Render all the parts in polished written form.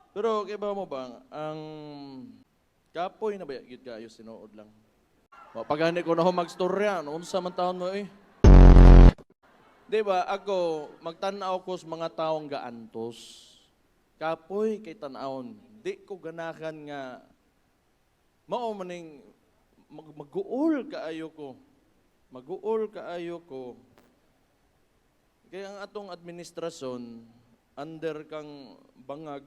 Pero kaya ba mo ba, ang kapoy na ba yun kayo sinuod lang? Pagani ko na ako magstorya, noon sa man taon mo eh. Di ba, ako, magtanaw ko sa mga taong gaantos. Kapoy kay tanawon. Di ko ganahan nga, mao maning mag-uol kaayo ko. Mag-uol kaayo ko. Kaya ang atong administrasyon, under kang bangag,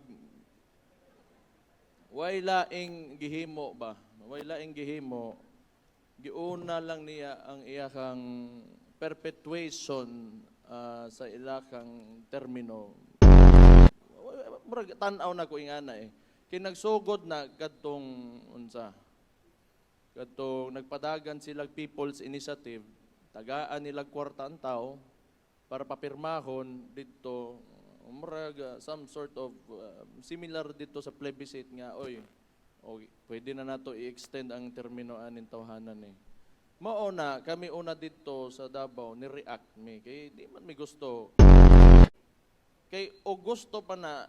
way laing gihimo ba? Way laing gihimo. Giuna lang niya ang iyakang perpetuation sa ilakang termino. Murag tan-aw na ko ingana eh. Kinagsugod na kadtong unsa. Kadtong nagpadagan sila People's Initiative, tagaan nila kwarta ang tao para papirmahon dito murag some sort of similar dito sa plebiscite nga oy pwede na nato i-extend ang termino anin tawhanan eh. Mao na kami una dito sa Davao ni react mi kay di man mi gusto kay o gusto pa na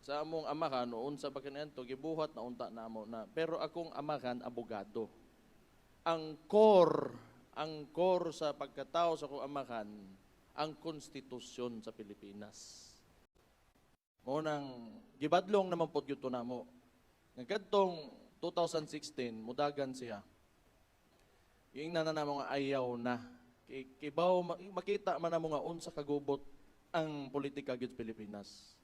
sa among amahan noon sa pagkaniadto gibuhat na unta namo na pero akong amahan abogado. Ang core sa pagkatao sa akong amahan ang konstitusyon sa Pilipinas. Mo nang gibadlong naman pod gyud namo. Nagkadtong 2016 mudagan siya. Yung na namo nga ayaw na. Kibaw makita man namo nga unsa kagubot ang politika gyud Pilipinas.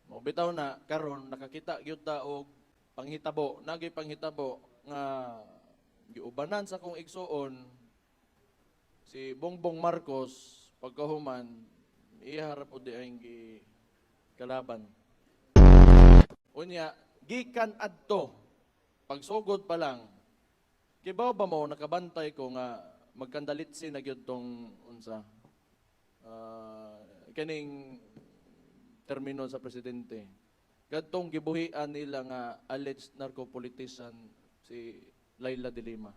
Mo bitaw na karon nakakita gyud ta og panghitabo, nagay panghitabo nga giubanan sa kong igsuon si Bongbong Marcos pagkahuman, iharap po di ang kalaban. Unya, gikan adto, pagsugod pa lang, kibaw ba mo, nakabantay ko nga magkandalitsi na gyud tong unsa, kaning termino sa presidente. Kadtong gibuhian nila nga alleged narco-politician si Laila de Lima.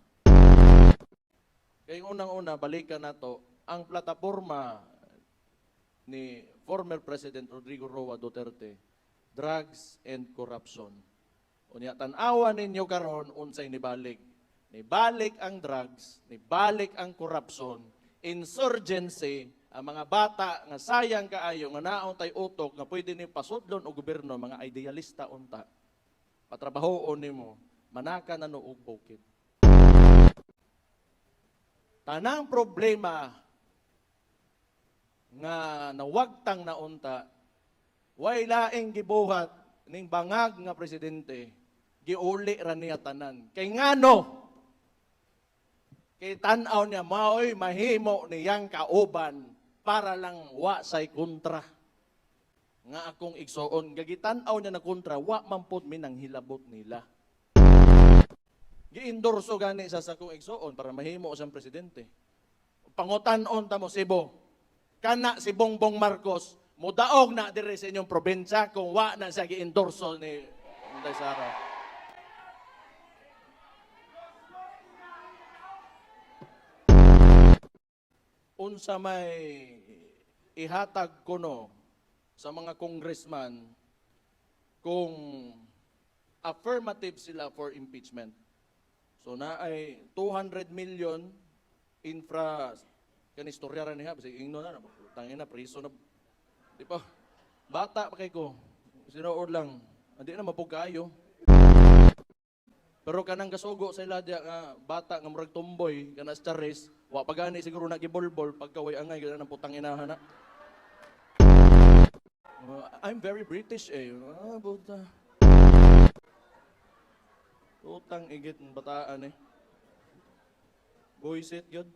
Kaya unang-una, balikan nato ang plataporma ni former President Rodrigo Roa Duterte, drugs and corruption. Unya tan-awan ninyo karon unsay nibalik. Nibalik ang drugs, nibalik ang corruption, insurgency, ang mga bata nga sayang kaayo nga naon tay utok nga pwede ni pasudlon og gobyerno, mga idealista unta. Patrabahoon nimo, manaka na og bukid. Tanang problema nga nawagtang na unta, way laing gibuhat ning bangag nga presidente, giuli ra niya tanan. Kay ngano? Kay tan-aw niya maoy mahimo niyang kauban para lang wa say kontra. Nga akong igsuon, gagitan-aw niya na kontra, wa man pod minang hilabot nila. Gi-endorso gani sa sakong igsuon para mahimo siyang presidente. Pangutan-on ta mo Cebu. Kana si Bongbong Marcos, mudaog na diri sa inyong probinsya kung wa na siya gi-endorso ni Inday Sara. Unsa may ihatag kuno sa mga congressman kung affirmative sila for impeachment. So na ay 200 million infra kanistorya ra niya kasi ingno na tangin na priso na di pa bata pa kay ko sinuod lang hindi na mapugayo pero kanang kasugo sa ila dia nga bata nga murag tumboy kana sa charis wa pagani siguro na gibolbol pagkaway angay gana ng putang inahan na I'm very British eh buta utang igit ng bataan eh buisit yun.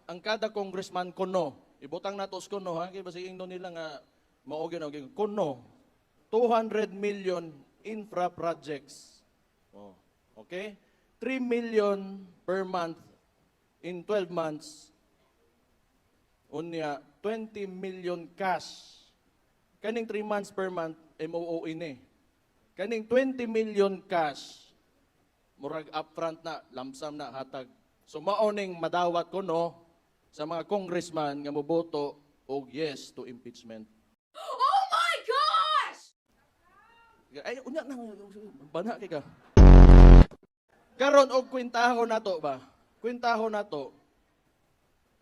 Ang kada congressman kuno, ibutang natos kuno ha, kaya basi ingno nila nga maogi na kuno, 200 million infra projects. Oh, okay? 3 million per month in 12 months. Unya, 20 million cash. Kaning 3 months per month, MOO ini. Kaning 20 million cash, murag upfront na, lump sum na hatag. So maoning madawat ko no, sa mga congressman nga moboto og yes to impeachment. Oh my gosh! Ay, unya na, bana kay ka. Karon og kwentahon nato ba? Kwentahon nato.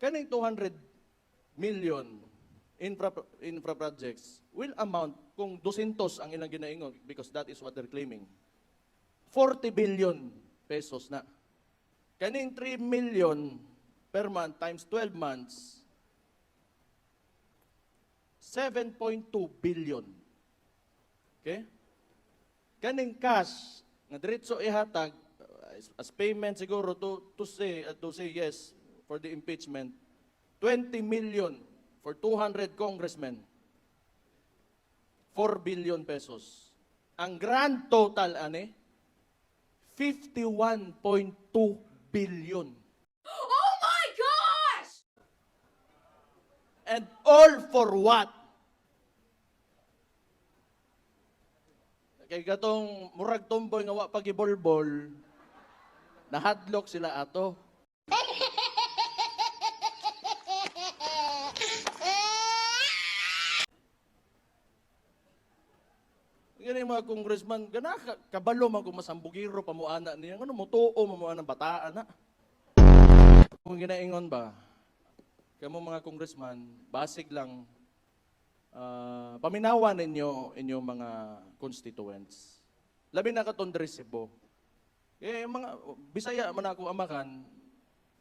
Kaning 200 million infra projects will amount kung 200 ang ilang ginaingon because that is what they're claiming. 40 billion pesos na. Kaning 3 million per month times 12 months, 7.2 billion. Okay? Kaning cash nga diretso ihatag as payment siguro to say yes for the impeachment, 20 million for 200 congressmen. 4 billion pesos. Ang grand total ani 51.2 billion. Oh my gosh! And all for what? Kay gatong murag tomboy nga wa pagibolbol, nahadlok sila ato. Ganyan mga congressman, gana kabalo man kung masambugiro pamuana niya. Ano mo tuo mamuana ng bataan na. Kung ginaingon ba, kamo mga congressman, basig lang paminawan ninyo inyong mga constituents. Labi na katong Resibo. Mga Bisaya man ako amakan,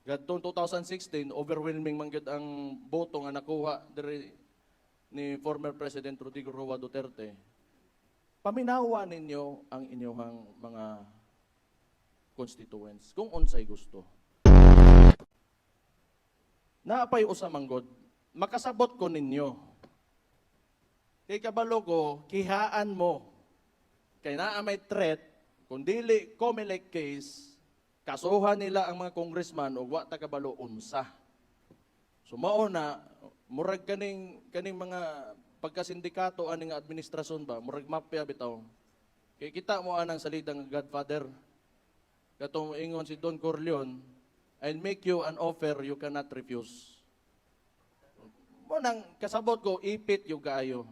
gadtong 2016 overwhelming man gyud ang boto nga nakuha diri ni former President Rodrigo Roa Duterte. Paminawa ninyo ang inyong mga constituents kung unsay gusto. Naapay usa manggod, makasabot ko ninyo. Kay kabalo ko, kihaan mo. Kay naa may threat, kung dili COMELEC case, kasuhan nila ang mga congressman o wa ta kabalo unsa. So mao na, murag kaning mga pagkasindikato aning administrasyon ba, murag mapya bitaw. Kay kita mo anang salidang Godfather. Katong ingon si Don Corleone, I'll make you an offer you cannot refuse. Mo nang kasabot ko, ipit yung kaayo.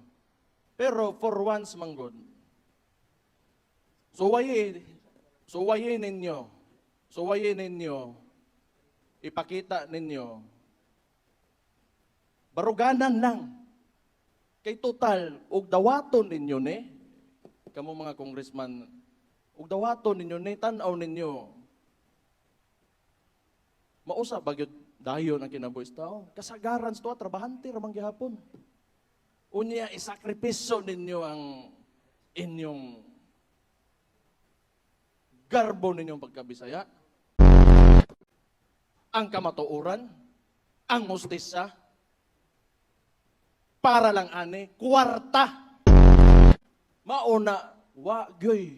Pero for once manggod, suwayin ninyo, ipakita ninyo, baruganan lang. Kay total, og dawaton ninyo ni, kamo mga congressman, og dawaton ninyo ni, tanaw ninyo, mausa bagyod dayon ang kinabuhis tao. Kasagaran sa trabahante ramang gihapon. Unya isakripisyo ninyo ang inyong garbo ninyong pagkabisaya, ang kamatuoran, ang hustisya, para lang ani, kwarta. Mauna, gyoy,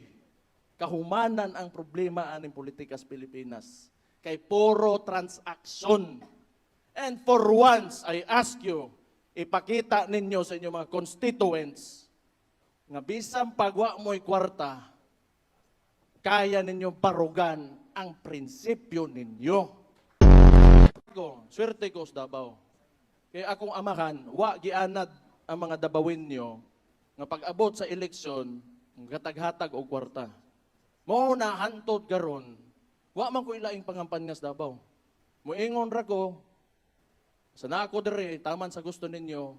kahumanan ang problema aning politika sa Pilipinas. Kay puro transaksyon. And for once, I ask you, ipakita ninyo sa inyong mga constituents nga bisang pagwa mo'y kwarta, kaya ninyong parugan ang prinsipyo ninyo. Swerte ko sa Davao. Kaya akong amahan, wa gianad ang mga Dabawin nyo nga pag-abot sa eleksyon, gatag-hatag o kwarta. Mo na hantod garon, wa man ko ilaing pangampan nga sa Davao. Muingon ra ko, sana ako diri, taman sa gusto ninyo,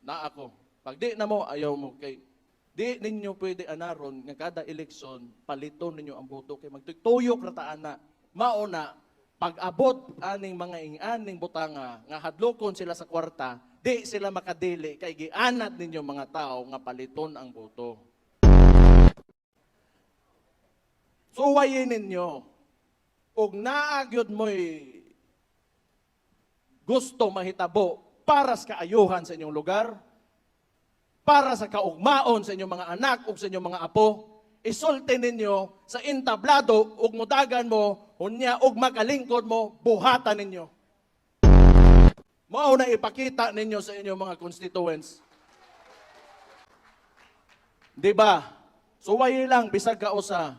na ako. Pag di na mo, ayaw mo. Kay di ninyo pwede anaron nga kada eleksyon, paliton ninyo ang boto. Kay magtuyok rataan na. Mauna, pag-abot aning mga ing-aning butanga, nga hadlokon sila sa kwarta, di sila makadili, kay gianat ninyo mga tao nga paliton ang boto. Suwayin ninyo, ug naagyod mo'y gusto mahitabo para sa kaayuhan sa inyong lugar, para sa kaugmaon sa inyong mga anak ug sa inyong mga apo, isulti ninyo sa entablado ug mudagan mo, unya ug makalingkod mo, buhatan ninyo. Mao na ipakita ninyo sa inyong mga constituents. Di ba? Suwayi lang bisag ka usa.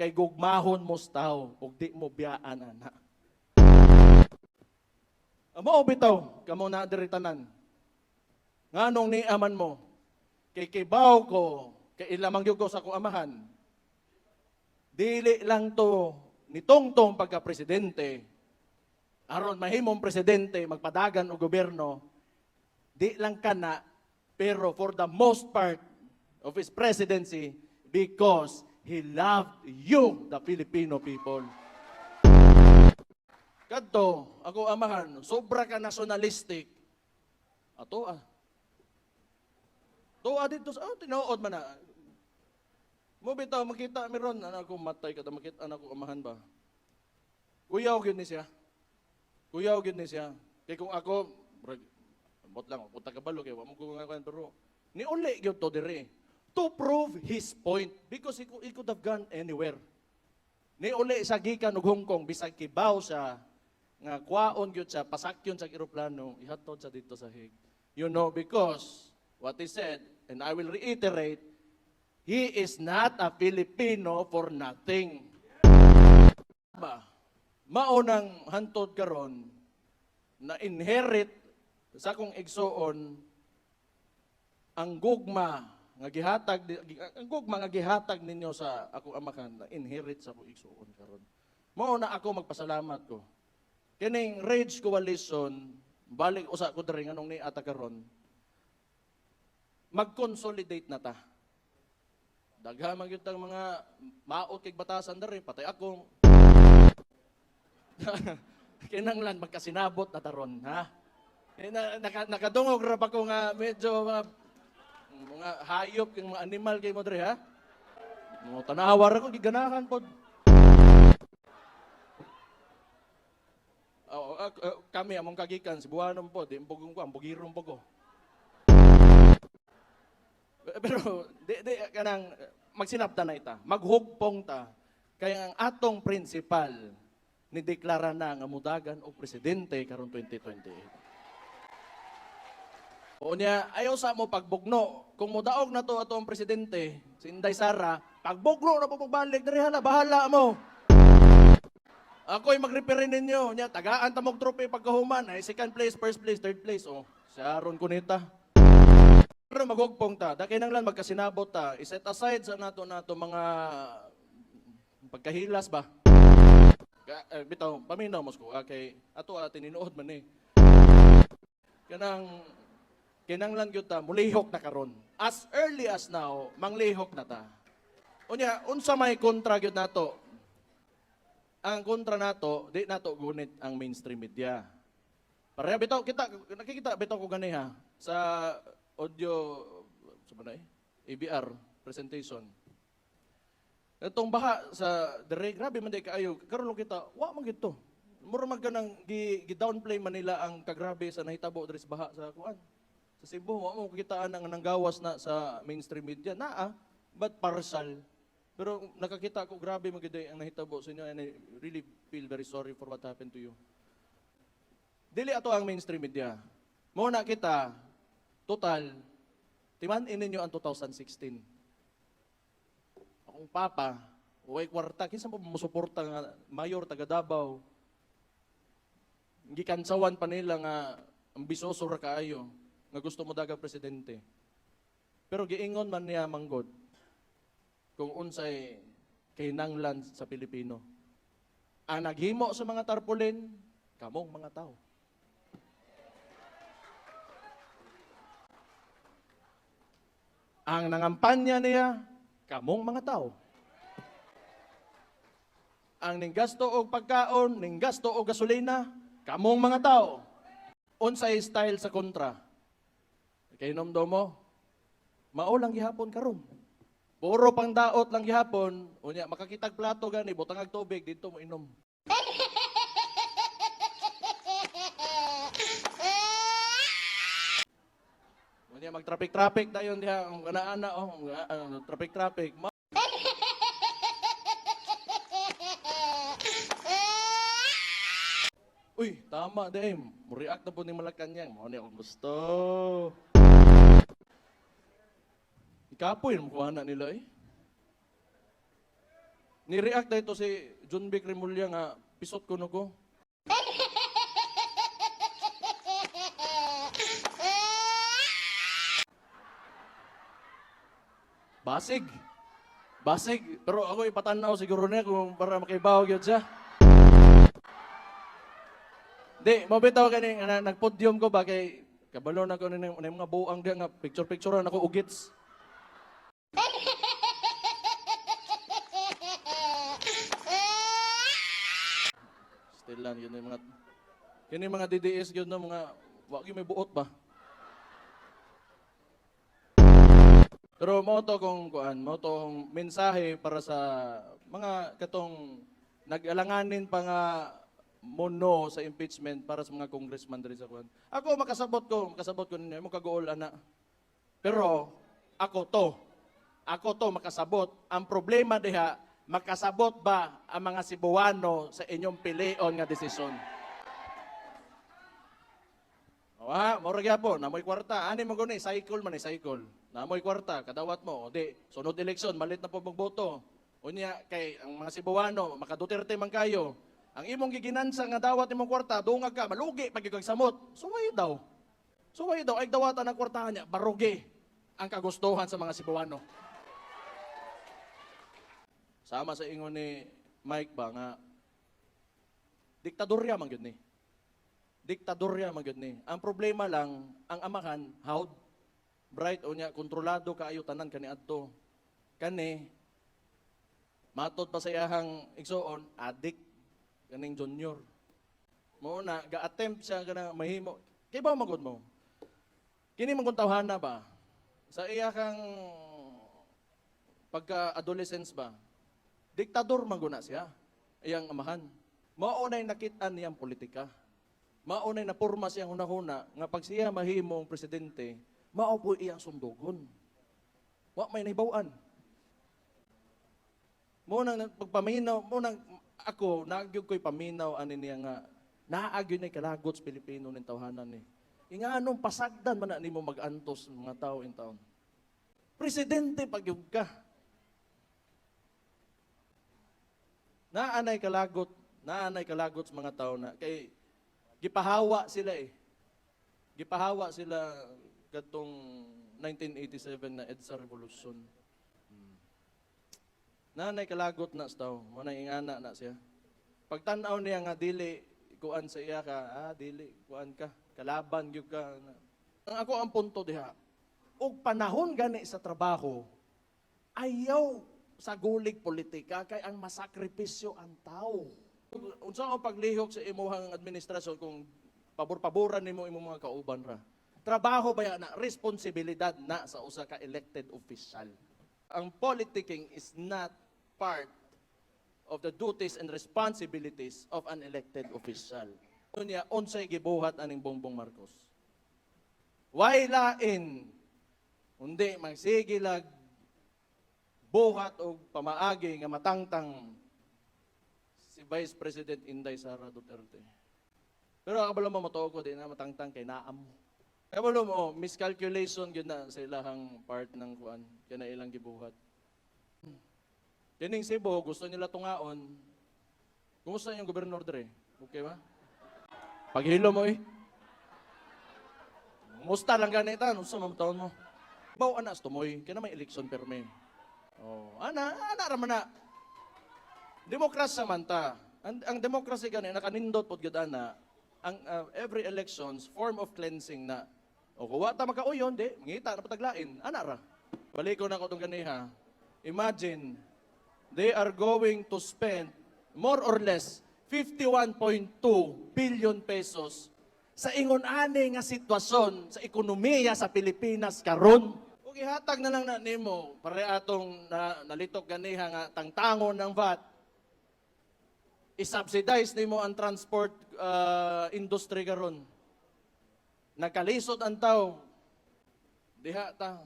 Kay gugmahon mo staw ug di mo biyaan ana. Mao bitaw, kamo na diritanan. Nganong ni aman mo, kay kibaw ko, kay ilamang gyud ko sa akong amahan. Dili lang to ni Tongtong pagka-presidente. Aron mahimong presidente, magpadagan o gobyerno, di lang kana, pero for the most part of his presidency, because he loved you, the Filipino people. Kadto, ako amahan, sobra ka nationalistic. Ato Tuwa dito sa, tinuod man na. Mo bitaw, makita meron, anak ko matay ka, makita anak ko amahan ba? Kuyaw gyud ni siya. Kuyaw gyud ni siya. Kay kung ako, bot lang, punta ka balo, kaya wamo ko nga pero ni uli gyud to dire. To prove his point, because he could have gone anywhere. Ni uli sa gikan og Hong Kong, bisag kibaw siya, nga kwaon gyud siya, pasakyon sa eroplano, ihatod sa dito sa Hague. You know, because what he said, and I will reiterate, he is not a Filipino for nothing. Maunang hantod karon na inherit sa akong igsuon ang gugma nga gihatag ninyo sa akong amakan, na inherit sa akong igsuon karon. Mao na ako magpasalamat ko. Kining Rage Coalition, balik usa ko diri nganong ni ata karon. Mag-consolidate na ta. Dagha man gyud tang mga maot kay batasan diri, patay ako. Kinanglan magkasinabot na taron, ha? Nakadungog ra pa ko nga medyo mga hayop kang mga animal kay mo diri, ha? Mo tanawar ako giganahan pod. Kami among kagikan Cebuanon po, di impugong ko, ambugiron po ko. Pero di kanang magsinabta na ita, maghugpong ta kaya ang atong principal ni deklara na nga mudagan og presidente karon 2028. O niya, ayaw sa mo pagbugno. Kung mudaog na to atong presidente, si Inday Sara, pagbugno na po pagbalik, diri hala, bahala mo. Ako'y mag-referee ninyo. Niya, tagaan tamog trophy pagkahuman. Ay, second place, first place, third place. O, siya ron kunita. Pero maghugpong ta. Daki nang lang magkasinabot ta. I-set aside sa nato mga pagkahilas ba? Bitaw, paminaw mo ko. Okay, ato tininuod man eh. Kinanglan gyud ta mulihok na karon. As early as now, manglihok na ta. Unya, unsa may kontra gyud nato? Ang kontra nato, di nato gunit ang mainstream media. Pareha bitaw nakikita bitaw ko gani ha sa audio ABR presentation. Itong baha sa dire, grabe man day kaayo. Karon kita, wa man gito. Mura man kanang gi-downplay man nila ang kagrabe sa nahitabo diri sa baha sa kuan. Sa Cebu, wa mo kitaan ang nanggawas na sa mainstream media naa, but partial. Pero nakakita ko grabe man gid ang nahitabo sa inyo, and I really feel very sorry for what happened to you. Dili ato ang mainstream media. Mo na kita total timan-in ninyo ang 2016. Akong papa, uway kwarta, kinsa mo musuporta nga mayor taga Davao. Gikansawan pa nila nga ambisoso ra kaayo nga gusto mo daga presidente. Pero giingon man niya manggod kung unsay kinahanglan sa Pilipino. Ang naghimo sa mga tarpaulin, kamong mga tao. Ang nangampanya niya, kamong mga tao. Ang ninggasto og pagkaon, ninggasto og gasolina, kamong mga tao. Unsay style sa kontra. Kay nomdo mo, mao lang gihapon karon. Puro pang daot lang gihapon, unya makakitag plato gani, butang ag tubig dito mo inom. Unya mag-traffic dayon diha ang ana-ana traffic. Uy, tama dahil. Muriak na po ni Malacanang. Mo ni akong gusto. Ikapoy, makuha na nila eh. Ni-react na ito si John Vic Remulla nga, pisot ko no ko. Basig. Basig. Pero ako ipatanaw siguro niya kung para makibaw yun siya. Di, mabitaw ka nagpodium ko ba kay kabalo na ko ng mga buang diya nga picture-picture na ako ugits. Still lang yun yung mga yun yung mga DDS yun na mga wag yung may buot ba. Pero mo to kung kuan, mo tong mensahe para sa mga katong nag-alanganin pa nga mono sa impeachment para sa mga congressman diri sa kuan. Ako makasabot ko ninyo mo kagool ana. Pero ako to makasabot. Ang problema diha, makasabot ba ang mga Cebuano sa inyong pilion nga desisyon? Mora gyapon, namoy kwarta. Ani mo guni, cycle man cycle. Namoy kwarta, kadawat mo. Di, sunod eleksyon, malit na po magboto. Unya, kay ang mga Cebuano, maka Duterte man kayo. Ang imong giginansa nga dawat imong kwarta, dungag ka, malugi pag ikag samot. Suway daw. Ay dawatan ang kwartahan niya, barugi ang kagustuhan sa mga Cebuano. Sama sa ingon ni Mike ba nga, diktadorya man gyud ni. Diktadorya man gyud ni. Ang problema lang, ang amahan, hawd, bright o niya, kontrolado kaayo tanan kani adto. Kani, matod pa sa iyahang igsoon, adik, kaning junior. Mo na, ga-attempt siya ka mahimo. Kaya ba magod mo? Kini mong tawhana ba? Sa iyakang pagka-adolescence ba? Diktador maguna siya. Iyang amahan. Maunay nakitaan niyang politika. Maunay na porma siyang hunahuna nga pag siya mahimong presidente, maupo iyang sundugon. Wa may naibawaan. Munang pagpaminaw, ako nagyog ko'y paminaw ani niya nga naagyo na kalagot sa Pilipino ning tawhanan ni. Inga anong pasagdan man na nimo mag-antos mga tao in taon. Presidente pagyug ka. Naanay kalagot sa mga tao na kay gipahawa sila eh. Gipahawa sila katong 1987 na EDSA Revolution. Nanay kalagot na sa tao, manay ingana na siya. Pagtanaw niya nga dili kuan sa iya ka, dili kuan ka, kalaban gyud ka. Ang ako ang punto diha. Og panahon gani sa trabaho, ayaw sa gulig politika kay ang masakripisyo ang tao. Unsa ang paglihok sa imuhang administrasyon kung pabor-paboran nimo imong mga kauban ra? Trabaho ba na responsibilidad na sa usa ka elected official. Ang politicking is not part of the duties and responsibilities of an elected official. Unya unsay gibuhat aning Bongbong Marcos? Why lain undi magsige lag buhat og pamaagi nga matangtang si Vice President Inday Sara Duterte. Pero kabalo mo matuo ko di na matangtang kay naam. Kabalo mo miscalculation gyud na sa ilahang part ng kuan kana ilang gibuhat. Kining Cebu gusto nila tungaon. Kumusta yung gobernador dire? Okay ba? Paghilo mo eh. Musta lang ganita, unsa man taon mo? Baw anas tumoy, kaya may election perme. Oh, ana ra man na. Demokrasya man ta. Ang democracy gani nakanindot pod gyud ana. Ang every elections form of cleansing na. O kuwa ta makauyon di, ngita na pataglain, ana ra. Balik ko na ko tong ganiha. Imagine they are going to spend more or less 51.2 billion pesos sa ingon-ani nga sitwasyon sa ekonomiya sa Pilipinas karon. Ug ihatag na lang na nimo pare atong nalitok ganiha nga tangtangon ng VAT. I-subsidize nimo ang transport industry karon. Nagkalisod ang tao. Diha ta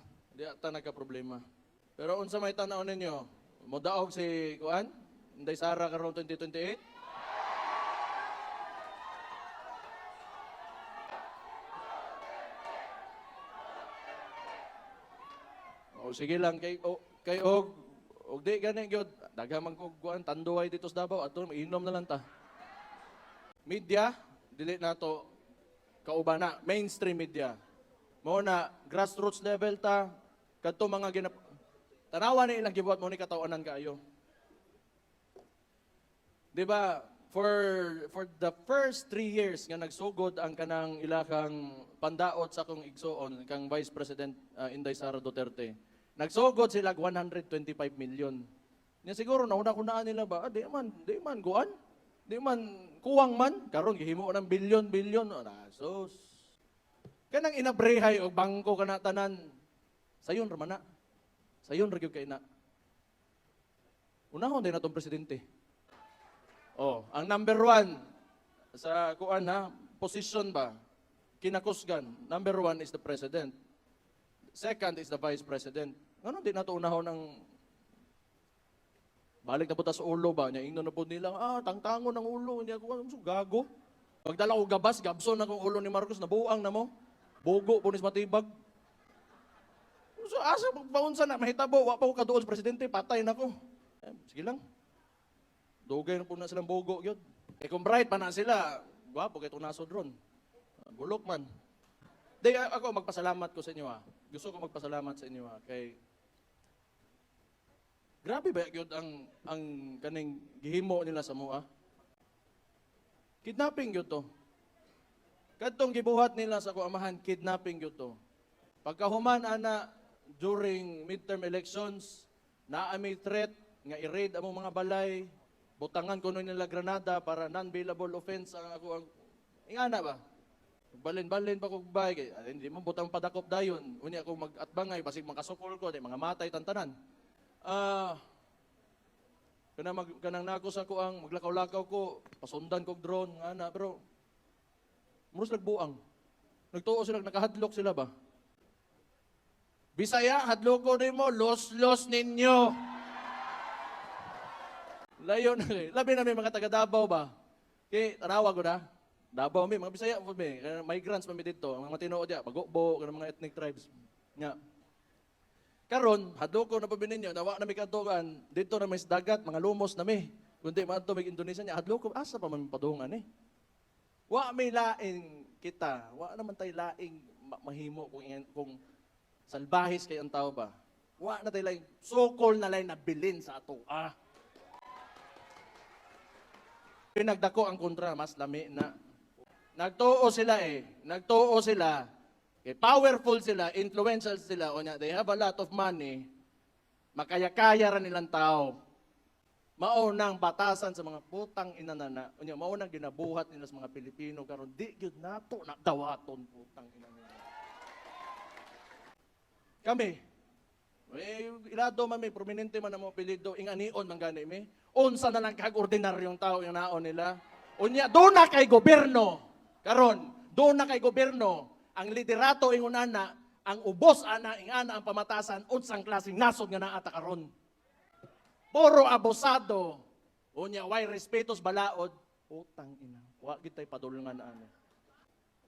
nagka-problema. Pero unsa may tan-aw ninyo? Modaog si kuan? Inday Sara karon 2028? O sige lang kay og di gani gyud daghan man kog kuan tanduay dito sa Davao ato inom na lang ta. Media dili nato kauban na mainstream media. Mao na grassroots level ta kadto mga Tanawa ni ilang gibuhat mo ni katawanan kaayo. Di ba, for the first 3 years nga nagsugod ang kanang ilakang pandaot sa akong igsoon, kang Vice President Inday Sara Duterte, nagsugod sila 125 million. Nya siguro nauna-unaan nila ba, di man, guan. Di man, kuwang man. Karon gihimo ng bilyon-bilyon. Sus. Kanang inabrehay o bangko ka na tanan. Sayon, ramana. Sayon, ragyog kay na. Unahon din na itong presidente. Oh, ang number 1 sa kuan ha, position ba? Kinakusgan. Number 1 is the president. Second is the vice president. Ano din nato unahon ng balik na puta sa ulo ba? Nya ingnon na po nila, tangtango ng ulo. Hindi ako, so gago. Pagdala ko gabas, gabson na kong ulo ni Marcos, nabuang na mo. Bogo po nis matibag. So asa pagpaunsa na, mahitabo, wa pa ko kaduol sa presidente, patay na ko. Sige lang. Dugay na po na silang bogo yun. Kung bright pa na sila, gwapo kay tunasod ron. Bulok man. Di ako magpasalamat ko sa inyo ha. Gusto ko magpasalamat sa inyo ha. Kay grabe ba yun ang kaning gihimo nila sa mua? Kidnapping yun to. Kadtong gibuhat nila sa kuamahan, kidnapping yun to. Pagkahuman ana during midterm elections, naa may threat nga i-raid among mga balay, butangan ko nila granada para non-bailable offense ang ako ang ingana ba? Balin-balin pa ko bay kay hindi mo butang padakop dayon. Unya ako mag-atbangay basig makasukol ko, di mga matay tantanan. Kanang nako sa ko ang maglakaw-lakaw ko, pasundan kog drone ana pero muros nagbuang. Nagtuo sila, nakahadlok sila ba? Bisaya, hadlok ko nimo, los ninyo. Layo na eh. Labi na may mga taga Davao ba? Kay tarawa ko na. Davao may mga Bisaya po may migrants pa mi dito, mga Matinood ya, Bagokbo, kanang mga ethnic tribes. Nga. Karon, hadlok ko na pabi ninyo, nawa na may kantugan, dito na may dagat, mga lumos na may. Kundi maadto may Indonesia niya, hadlok ko, asa pa man padungan eh. Wa may laing kita, wa naman tay laing mahimo kung salbahis kay ang tao ba. Wa na tay laing sokol na laing nabilin sa ato. Pinagdako ang kontra, mas lami na. Nagtuo sila eh. Nagtuo sila. Okay, powerful sila, influential sila. O niya, they have a lot of money. Makaya-kaya rin nilang tao. Maunang batasan sa mga putang inanana. O niya, maunang ginabuhat nila sa mga Pilipino. Karon di yun nato nagdawaton putang inanana. Kami, ilado man may prominente man ang mga apelyido, inganion man gani may. Unsa na lang kag ordinaryong tao yung naon nila. Unya, doon na kay gobyerno. Karon, doon na kay gobyerno. Ang liderato ingon ana, ang ubos ana ingana ang pamatasan unsang klaseng nasod nga naa ta karon. Puro abosado. Unya, why respetos balaod. Utang ina. Wa gitay padulungan ana.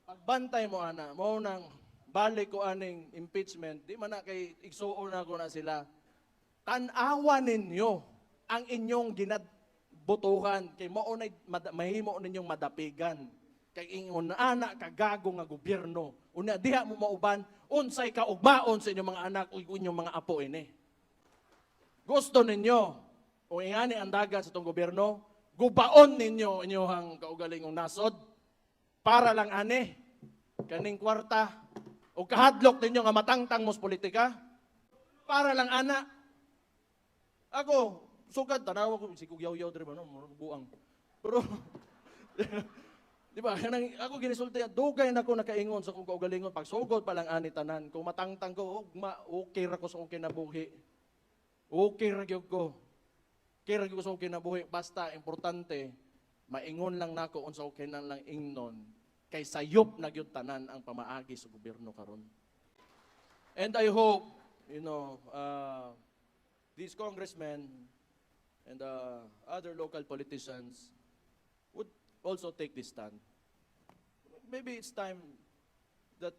Pagbantay mo ana, mo nang balik ko aning impeachment, di man na kay igsuon na ko na sila. Tan-awa ninyo ang inyong ginadbutuhan kay maunay mahimo ninyong madapigan kay ingon ana kagago nga gobyerno unya diha mo mauban unsay kaugmaon sa inyong mga anak ug inyong mga apo ini. Gusto ninyo o ingani ang dagat sa tong gobyerno, gubaon ninyo inyong kaugalingong nasod para lang ani kaning kwarta o kahadlok ninyo nga matangtang mos politika para lang ana. Ako sugad tanaw ko si kugyaw-yaw diri ba no buang. Pero di ba kanang ako ginisulti dugay na ko nakaingon sa kong kaugalingon pag sugod pa lang ani tanan kung matangtang ko okay ra ko sa akong kinabuhi. Okay ra gyud ko. Okay ra gyud ko sa akong kinabuhi basta importante maingon lang nako unsa okay na lang ingnon kay sayop na gyud tanan ang pamaagi sa gobyerno karon. And I hope these congressmen and other local politicians would also take this stand. Maybe it's time that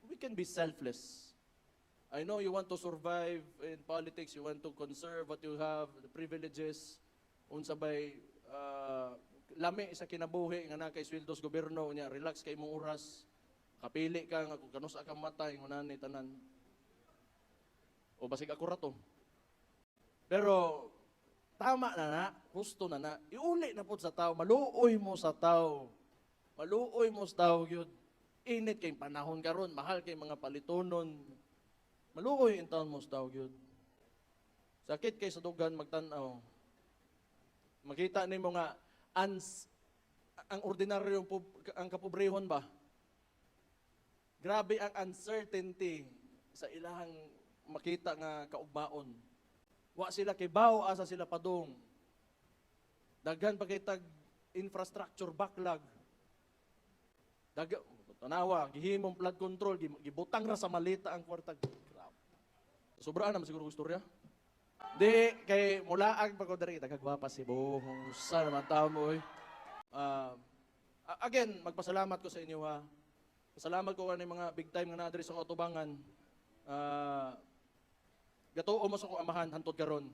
we can be selfless. I know you want to survive in politics, you want to conserve what you have, the privileges, unsa bay lami sa kinabuhi nga na kay sweldos gobyerno nya relax kay imong oras, kapili ka nga kung kanusa ka matay ngunani tanan. O basig ako rato. Pero tama na, gusto na. Iuli na po sa tao, maluoy mo sa tao. Maluoy mo sa tao yun. Init kay panahon karon, mahal kay mga palitonon. Maluoy in taon mo sa tao yun. Sakit kay sa dugan magtanaw. Makita nimo nga ang ordinaryo ang kapobrehon ba? Grabe ang uncertainty sa ilahang makita nga kaugmaon. Wa sila kay bawo asa sila padung. Daghan pa kay tag infrastructure backlog. Tanawa, gihimong flood control, gibutang ra sa malita ang kwarta. Sobraan naman siguro istorya. Di, kay mulaag pa ko dari, tagagwapa si Bohong. Sa naman tao mo, oy. Again, magpasalamat ko sa inyo ha. Pasalamat ko kanang mga big time nga na-address sa katubangan. Gatuo mo sa kong amahan, hantod karon.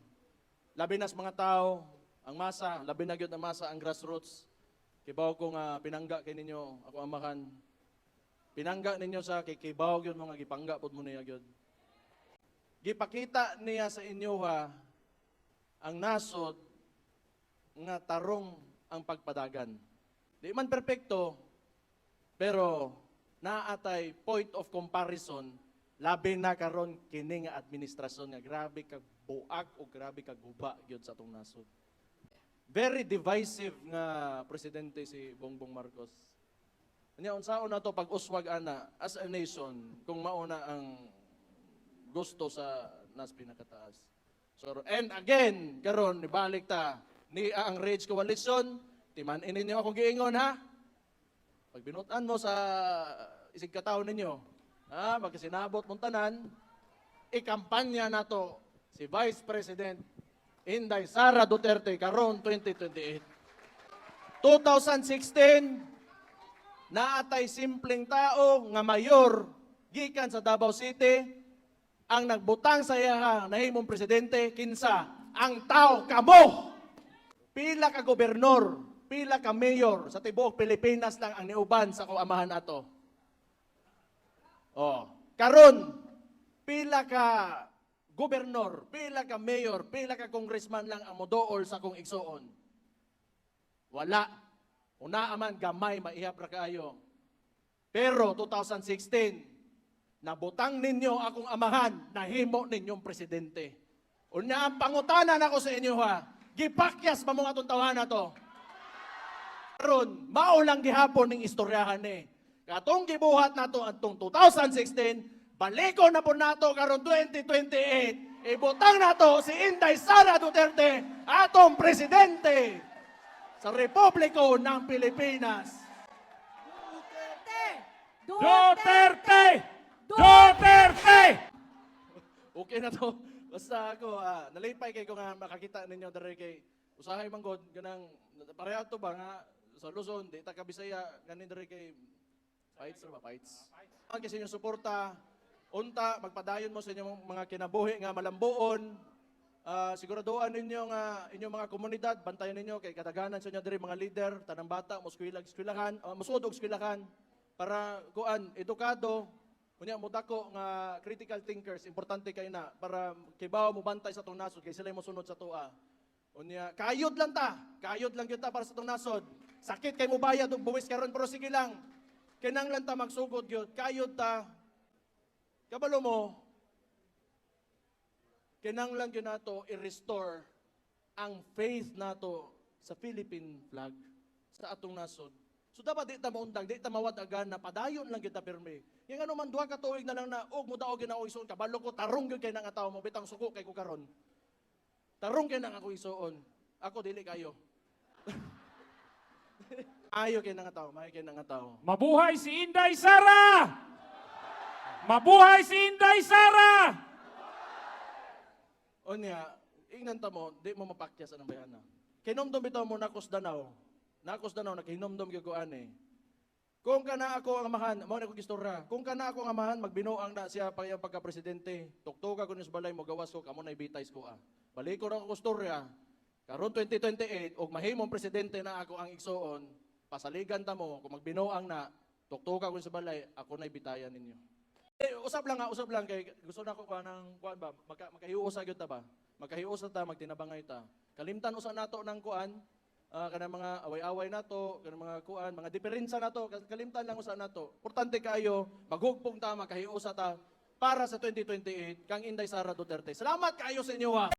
Labi na sa mga tao, ang masa, labi na gyud ang masa, ang grassroots. Kibaw ko nga pinangga kay ninyo, ako amahan. Pinangga ninyo sa kibaw gyud mga gipangga pud mo niya gyud. Gipakita niya sa inyo ha, ang nasod nga tarong ang pagpadagan. Di man perpekto, pero naatay point of comparison, labi na karon kini nga administrasyon nga grabe kag buak o grabe kag guba gyud sa atong nasod. Very divisive nga presidente si Bongbong Marcos. Nya unsaon nato pag-uswag ana as a nation kung mauna ang gusto sa nas pinakataas. So and again karon nibalik ta ni ang Rage Coalition, timan-in ninyo akong giingon ha. Pag binutan mo sa isig kataon ninyo, ha, magkasinabot mong tanan, ikampanya nato si Vice President Inday Sara Duterte karon 2028. 2016, naatay simpleng tao nga mayor gikan sa Davao City ang nagbutang sa iya nahimong presidente kinsa ang tao kamo. Pila ka gobernador, pila ka mayor sa tibuok Pilipinas lang ang niuban sa kuamahan ato. Oh, karon pila ka gobernador, pila ka mayor, pila ka congressman lang ang modool sa kong igsuon. Wala. Una man gamay maihap ra kaayo. Pero 2016, nabutang ninyo akong amahan, nahimo ninyong presidente. Unya ang pangutanan ako sa inyo ha, gipakyas pa mga tuntawahan na to. Karon, maulang gihapon ning istoryahan ni. Katong gibuhat nato atong 2016, baliko na po nato karon 2028. Ibutang nato si Inday Sara Duterte, atong presidente sa Republiko ng Pilipinas. Duterte! Duterte! Okay na to. Basta ako, nalipay kay ko nga makakita ninyo dari kay usahay manggod ganang pareha to ba nga sa Luzon, di ta ka Bisaya ganin dari kay fights ba fights. Ang kasi inyong suporta, unta magpadayon mo sa inyong mga kinabuhi nga malambuon. Siguraduhan ninyo nga inyong mga komunidad, bantayan ninyo kay kadaghanan sa inyo diri mga leader, tanang bata, eskwelahan, musud og eskwelahan para kuan edukado. Unya mo dako nga critical thinkers, importante kay na para kibaw mo bantay sa tong nasod kay sila mo sunod sa tuwa. Unya kayod lang gyud ta para sa tong nasod. Sakit kay mo bayad og buwis karon pero sige lang. Kinahanglan ta magsugod gyud, kayod ta. Kabalo mo, kinahanglan gyud nato i-restore ang faith nato sa Philippine flag sa atong nasod. So dapat di ta maundang, di ta mawadagan na padayon lang kita pirmi. Yung ano man duha ka tuig na lang na og mo daog na isuon kabalo ko tarong gyud kay nang ataw mo bitang suko kay ko karon. Tarong kay nang ako isuon. Ako dili kayo. Ayo kay nang ataw, mayo kay nang ataw. Mabuhay si Inday Sara! Mabuhay si Inday Sara! Onya, ingnan ta mo, di mo mapakyas anong bayana. Kinomdom bitaw mo nakos Danau. Nakos Danau naghinomdom gyud ko ani. Kung kana ako ang amahan, mao na ko gistorya. Kung kana ako ang amahan, magbinuang na siya pa iyang pagka-presidente. Tuktuka ko ni sa balay mo gawas ko kamo na ibitays ko Balik ko ra ko istorya. Karon 2028 og mahimong presidente na ako ang igsuon, pasaligan ta mo kung magbinuang na tuktuka ko sa balay, ako na ibitayan ninyo. Usap lang kay gusto na ko ng kuan ba, makahiusa gyud ta ba? Makahiusa ta, magtinabangay ta. Kalimtan usa nato ng kuan, kanang mga away-away nato, kanang mga kuan, mga diferensya nato, kalimtan lang usa nato. Importante kayo, maghugpong ta, makahiusa ta para sa 2028 kang Inday Sara Duterte. Salamat kayo sa inyo ha.